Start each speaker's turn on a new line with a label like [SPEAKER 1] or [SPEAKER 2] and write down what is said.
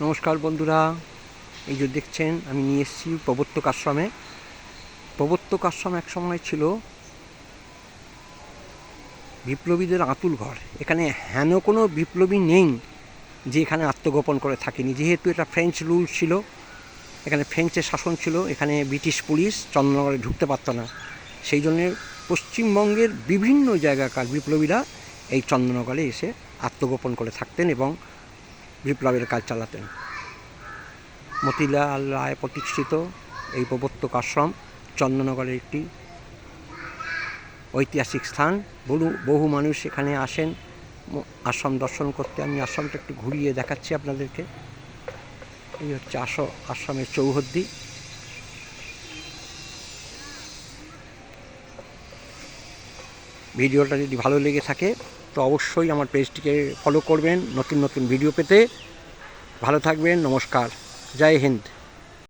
[SPEAKER 1] নমস্কার বন্ধুরা, এই যে দেখছেন আমি নিয়ে এসেছি প্রবর্তক আশ্রমে। প্রবর্তক আশ্রম এক সময় ছিল বিপ্লবীদের আঁতুল ঘর। এখানে হেন কোনো বিপ্লবী নেই যে এখানে আত্মগোপন করে থাকেনি, যেহেতু এটা ফ্রেঞ্চ রুল ছিল, এখানে ফ্রেঞ্চের শাসন ছিল, এখানে ব্রিটিশ পুলিশ চন্দননগরে ঢুকতে পারত না। সেই জন্যে পশ্চিমবঙ্গের বিভিন্ন জায়গাকার বিপ্লবীরা এই চন্দননগরে এসে আত্মগোপন করে থাকতেন এবং বিপ্লবের কাজ চালাতেন। মতিলাল রায় প্রতিষ্ঠিত এই প্রবর্তক আশ্রম চন্দননগরের একটি ঐতিহাসিক স্থান। বহু মানুষ এখানে আসেন আশ্রম দর্শন করতে। আমি আশ্রমটা একটু ঘুরিয়ে দেখাচ্ছি আপনাদেরকে। এই হচ্ছে আশ্রমের চৌহদ্দি। ভিডিওটা যদি ভালো লেগে থাকে তো অবশ্যই আমার পেজটিকে ফলো করবেন নতুন নতুন ভিডিও পেতে। ভালো থাকবেন, নমস্কার, জয় হিন্দ।